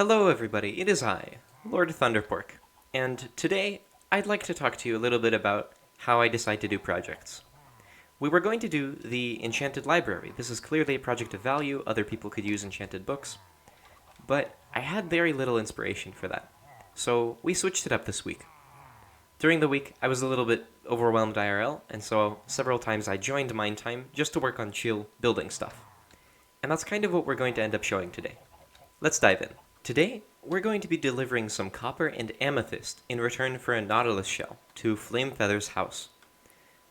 Hello everybody, it is I, Lord Thunderpork, and today I'd like to talk to you a little bit about how I decide to do projects. We were going to do the Enchanted Library. This is clearly a project of value, other people could use enchanted books, but I had very little inspiration for that, so we switched it up this week. During the week, I was a little bit overwhelmed IRL, and so several times I joined MineTime just to work on chill building stuff. And that's kind of what we're going to end up showing today. Let's dive in. Today, we're going to be delivering some copper and amethyst in return for a nautilus shell to Flamefeather's house.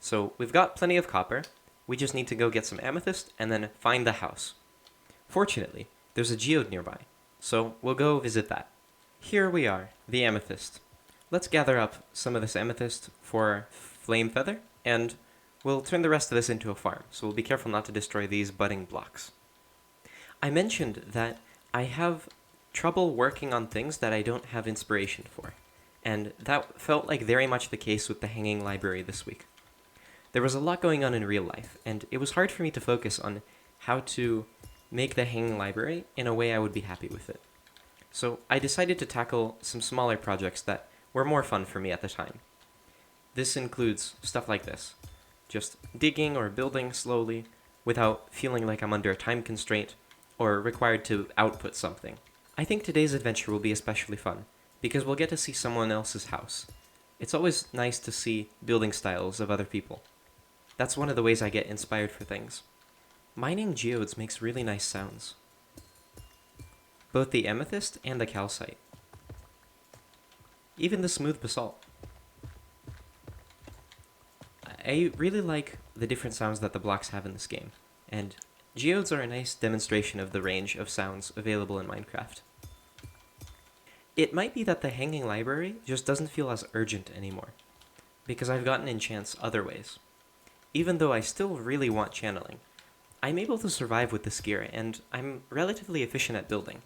So we've got plenty of copper, we just need to go get some amethyst and then find the house. Fortunately, there's a geode nearby, so we'll go visit that. Here we are, the amethyst. Let's gather up some of this amethyst for Flamefeather, and we'll turn the rest of this into a farm, so we'll be careful not to destroy these budding blocks. I mentioned that I have trouble working on things that I don't have inspiration for, and that felt like very much the case with the hanging library this week. There was a lot going on in real life, and it was hard for me to focus on how to make the hanging library in a way I would be happy with it. So I decided to tackle some smaller projects that were more fun for me at the time. This includes stuff like this, just digging or building slowly without feeling like I'm under a time constraint or required to output something. I think today's adventure will be especially fun, because we'll get to see someone else's house. It's always nice to see building styles of other people. That's one of the ways I get inspired for things. Mining geodes makes really nice sounds. Both the amethyst and the calcite. Even the smooth basalt. I really like the different sounds that the blocks have in this game, and geodes are a nice demonstration of the range of sounds available in Minecraft. It might be that the hanging library just doesn't feel as urgent anymore, because I've gotten enchants other ways. Even though I still really want channeling, I'm able to survive with this gear, and I'm relatively efficient at building.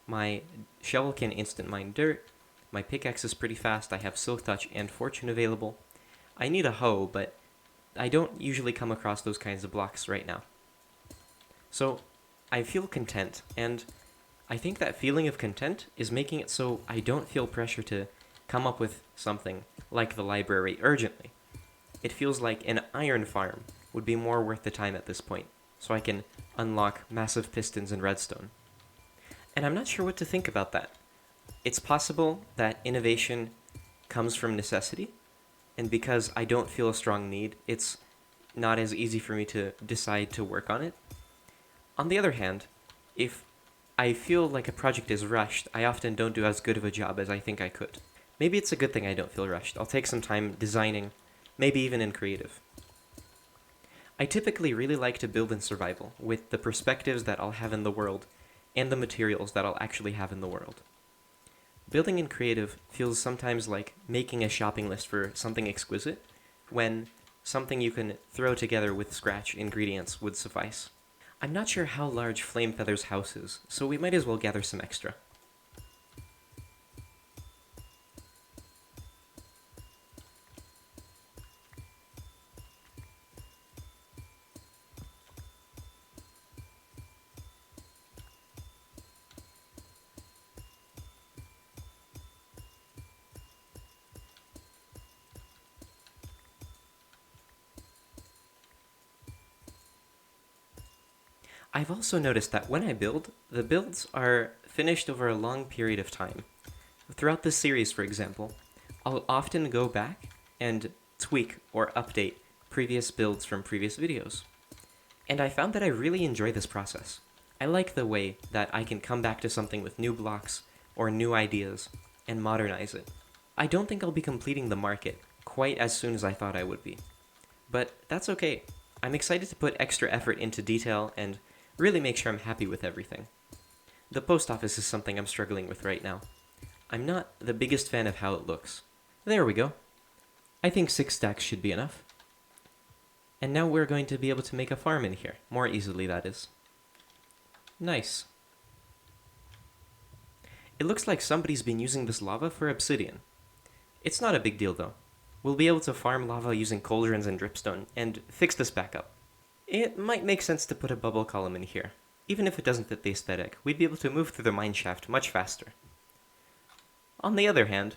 My shovel can instant mine dirt, my pickaxe is pretty fast, I have silk touch and fortune available. I need a hoe, but I don't usually come across those kinds of blocks right now. So I feel content, and I think that feeling of content is making it so I don't feel pressure to come up with something like the library urgently. It feels like an iron farm would be more worth the time at this point, so I can unlock massive pistons and redstone. And I'm not sure what to think about that. It's possible that innovation comes from necessity, and because I don't feel a strong need, it's not as easy for me to decide to work on it. On the other hand, if I feel like a project is rushed, I often don't do as good of a job as I think I could. Maybe it's a good thing I don't feel rushed. I'll take some time designing, maybe even in creative. I typically really like to build in survival, with the perspectives that I'll have in the world, and the materials that I'll actually have in the world. Building in creative feels sometimes like making a shopping list for something exquisite, when something you can throw together with scratch ingredients would suffice. I'm not sure how large Flamefeather's house is, so we might as well gather some extra. I've also noticed that when I build, the builds are finished over a long period of time. Throughout this series, for example, I'll often go back and tweak or update previous builds from previous videos. And I found that I really enjoy this process. I like the way that I can come back to something with new blocks or new ideas and modernize it. I don't think I'll be completing the market quite as soon as I thought I would be. But that's okay. I'm excited to put extra effort into detail and really make sure I'm happy with everything. The post office is something I'm struggling with right now. I'm not the biggest fan of how it looks. There we go. I think 6 stacks should be enough. And now we're going to be able to make a farm in here, more easily that is. Nice. It looks like somebody's been using this lava for obsidian. It's not a big deal though. We'll be able to farm lava using cauldrons and dripstone, and fix this back up. It might make sense to put a bubble column in here, even if it doesn't fit the aesthetic, we'd be able to move through the mineshaft much faster. On the other hand,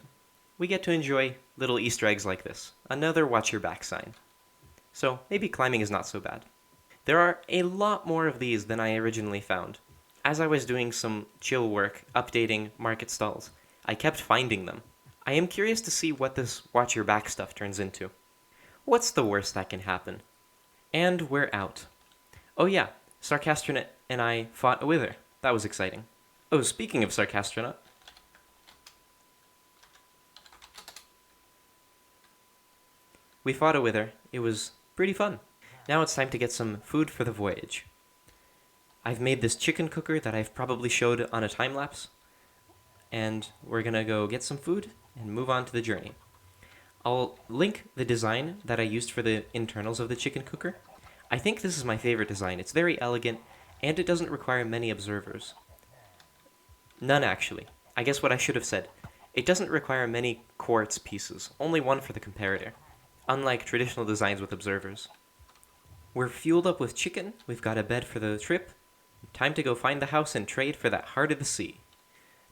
we get to enjoy little Easter eggs like this, another watch your back sign. So maybe climbing is not so bad. There are a lot more of these than I originally found. As I was doing some chill work, updating market stalls, I kept finding them. I am curious to see what this watch your back stuff turns into. What's the worst that can happen? And we're out. Oh yeah, Sarcastronaut and I fought a wither. That was exciting. Oh, speaking of Sarcastronaut, we fought a wither. It was pretty fun. Now it's time to get some food for the voyage. I've made this chicken cooker that I've probably showed on a time-lapse, and we're gonna go get some food and move on to the journey. I'll link the design that I used for the internals of the chicken cooker. I think this is my favorite design. It's very elegant, and it doesn't require many observers. None, actually. I guess what I should have said. It doesn't require many quartz pieces, only one for the comparator, unlike traditional designs with observers. We're fueled up with chicken, we've got a bed for the trip. Time to go find the house and trade for that heart of the sea.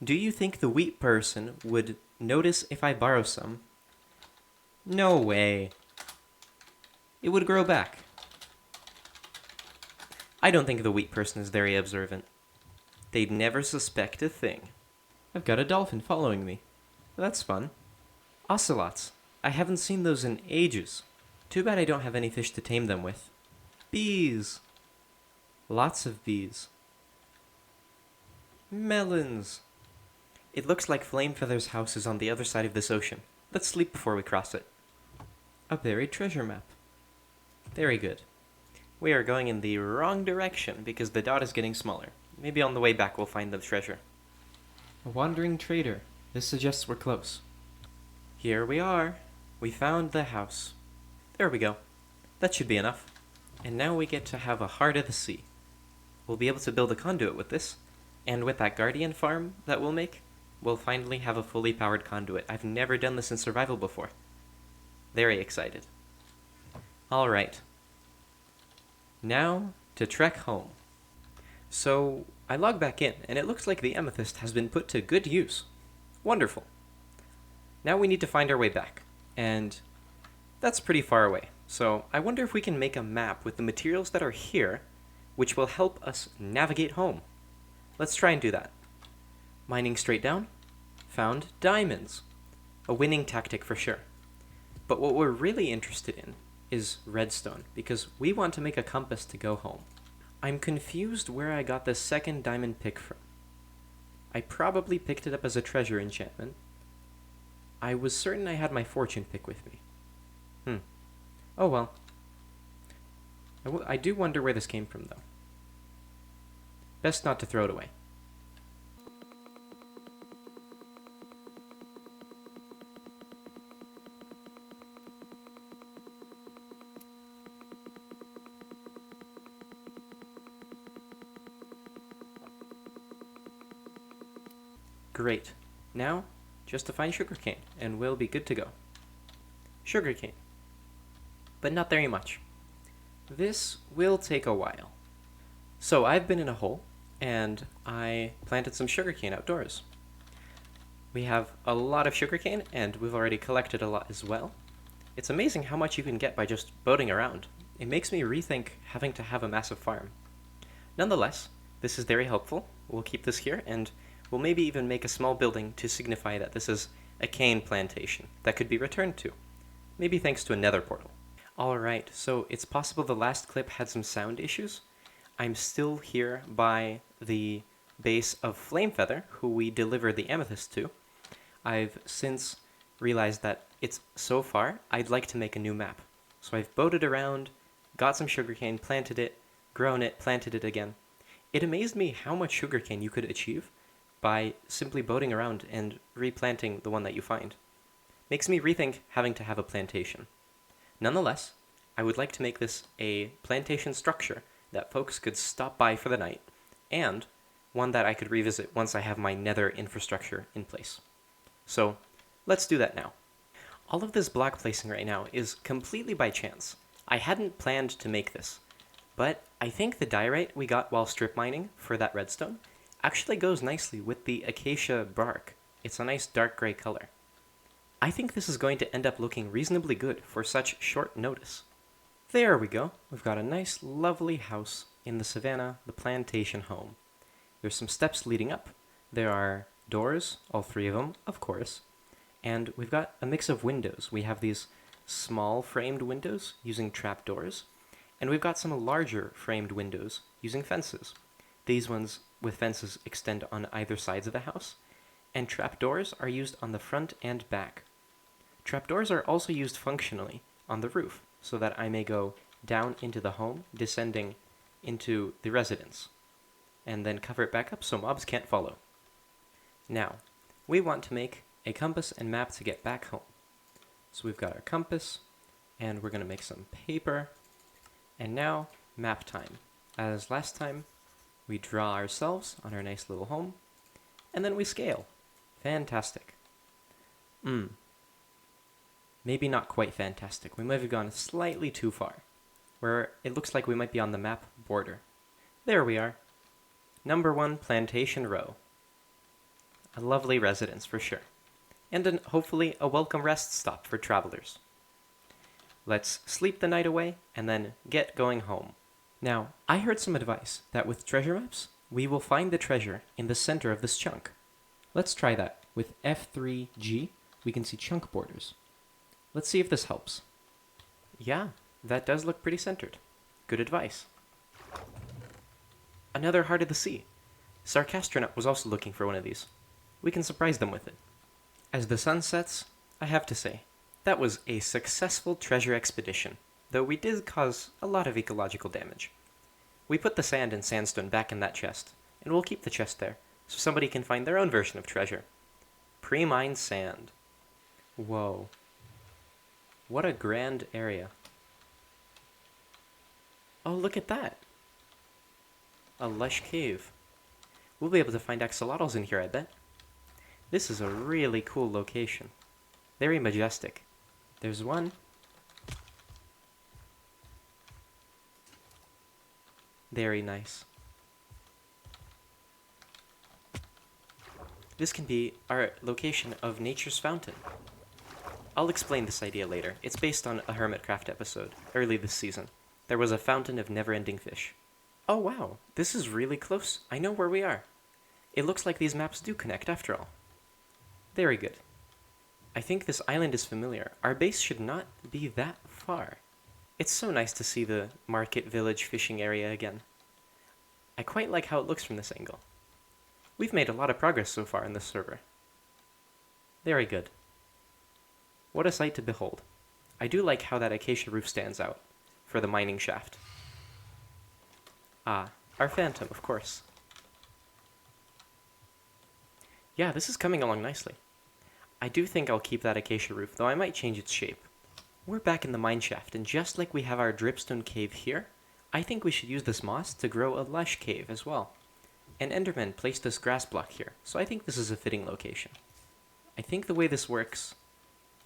Do you think the wheat person would notice if I borrow some? No way. It would grow back. I don't think the wheat person is very observant. They'd never suspect a thing. I've got a dolphin following me. That's fun. Ocelots. I haven't seen those in ages. Too bad I don't have any fish to tame them with. Bees. Lots of bees. Melons. It looks like Flamefeather's house is on the other side of this ocean. Let's sleep before we cross it. A buried treasure map. Very good. We are going in the wrong direction because the dot is getting smaller. Maybe on the way back we'll find the treasure. A wandering trader. This suggests we're close. Here we are. We found the house. There we go. That should be enough. And now we get to have a heart of the sea. We'll be able to build a conduit with this, and with that guardian farm that we'll make, we'll finally have a fully powered conduit. I've never done this in survival before. Very excited. Alright. Now to trek home. So I log back in, and it looks like the amethyst has been put to good use. Wonderful. Now we need to find our way back, and that's pretty far away. So I wonder if we can make a map with the materials that are here, which will help us navigate home. Let's try and do that. Mining straight down, found diamonds. A winning tactic for sure. But what we're really interested in is redstone, because we want to make a compass to go home. I'm confused where I got the second diamond pick from. I probably picked it up as a treasure enchantment. I was certain I had my fortune pick with me. Oh well. I do wonder where this came from, though. Best not to throw it away. Great. Now, just to find sugarcane, and we'll be good to go. Sugarcane. But not very much. This will take a while. So I've been in a hole, and I planted some sugarcane outdoors. We have a lot of sugarcane, and we've already collected a lot as well. It's amazing how much you can get by just boating around. It makes me rethink having to have a massive farm. Nonetheless, this is very helpful. We'll keep this here, and we'll maybe even make a small building to signify that this is a cane plantation that could be returned to. Maybe thanks to a nether portal. Alright, so it's possible the last clip had some sound issues. I'm still here by the base of Flamefeather, who we delivered the amethyst to. I've since realized that it's so far, I'd like to make a new map. So I've boated around, got some sugarcane, planted it, grown it, planted it again. It amazed me how much sugarcane you could achieve by simply boating around and replanting the one that you find. Makes me rethink having to have a plantation. Nonetheless, I would like to make this a plantation structure that folks could stop by for the night, and one that I could revisit once I have my nether infrastructure in place. So, let's do that now. All of this block placing right now is completely by chance. I hadn't planned to make this. But I think the diorite we got while strip mining for that redstone actually goes nicely with the acacia bark. It's a nice dark gray color. I think this is going to end up looking reasonably good for such short notice. There we go. We've got a nice, lovely house in the savannah, the plantation home. There's some steps leading up. There are doors, all three of them, of course. And we've got a mix of windows. We have these small framed windows using trapdoors, and we've got some larger framed windows using fences. These ones with fences extend on either sides of the house, and trapdoors are used on the front and back. Trapdoors are also used functionally on the roof, so that I may go down into the home, descending into the residence, and then cover it back up so mobs can't follow. Now, we want to make a compass and map to get back home. So we've got our compass, and we're going to make some paper, and now map time. As last time, we draw ourselves on our nice little home, and then we scale. Fantastic. Maybe not quite fantastic. We might have gone slightly too far, where it looks like we might be on the map border. There we are. Number 1 Plantation Row. A lovely residence for sure. And hopefully a welcome rest stop for travelers. Let's sleep the night away and then get going home. Now, I heard some advice that with treasure maps, we will find the treasure in the center of this chunk. Let's try that. With F3G, we can see chunk borders. Let's see if this helps. Yeah, that does look pretty centered. Good advice. Another Heart of the Sea. Sarcastronaut was also looking for one of these. We can surprise them with it. As the sun sets, I have to say, that was a successful treasure expedition, though we did cause a lot of ecological damage. We put the sand and sandstone back in that chest, and we'll keep the chest there, so somebody can find their own version of treasure. Pre-mined sand. Whoa. What a grand area. Oh, look at that. A lush cave. We'll be able to find axolotls in here, I bet. This is a really cool location. Very majestic. There's one. Very nice. This can be our location of nature's fountain. I'll explain this idea later. It's based on a Hermitcraft episode, early this season. There was a fountain of never-ending fish. Oh wow, this is really close. I know where we are. It looks like these maps do connect after all. Very good. I think this island is familiar. Our base should not be that far. It's so nice to see the market village fishing area again. I quite like how it looks from this angle. We've made a lot of progress so far in this server. Very good. What a sight to behold. I do like how that acacia roof stands out for the mining shaft. Ah, our phantom, of course. Yeah, this is coming along nicely. I do think I'll keep that acacia roof, though I might change its shape. We're back in the mine shaft, and just like we have our dripstone cave here, I think we should use this moss to grow a lush cave as well. An Enderman placed this grass block here, so I think this is a fitting location. I think the way this works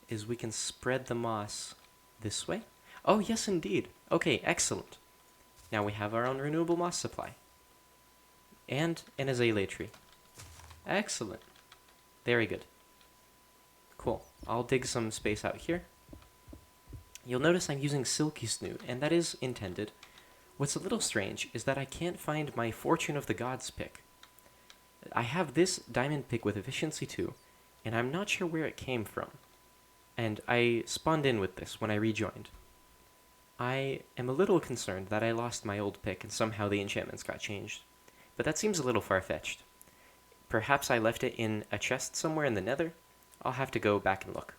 is we can spread the moss this way. Oh, yes, indeed. Okay, excellent. Now we have our own renewable moss supply. And an azalea tree. Excellent. Very good. Cool. I'll dig some space out here. You'll notice I'm using Silky Snoot, and that is intended. What's a little strange is that I can't find my Fortune of the Gods pick. I have this diamond pick with efficiency 2, and I'm not sure where it came from. And I spawned in with this when I rejoined. I am a little concerned that I lost my old pick and somehow the enchantments got changed. But that seems a little far-fetched. Perhaps I left it in a chest somewhere in the nether? I'll have to go back and look.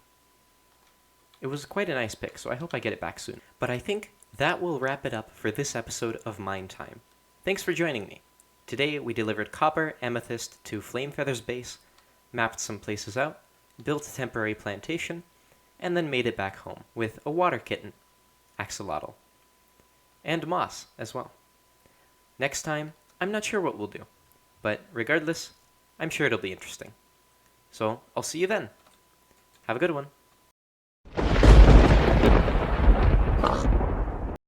It was quite a nice pick, so I hope I get it back soon. But I think that will wrap it up for this episode of MineTime. Thanks for joining me. Today we delivered copper, amethyst to Flamefeather's base, mapped some places out, built a temporary plantation, and then made it back home with a water kitten, axolotl, and moss as well. Next time, I'm not sure what we'll do, but regardless, I'm sure it'll be interesting. So, I'll see you then. Have a good one.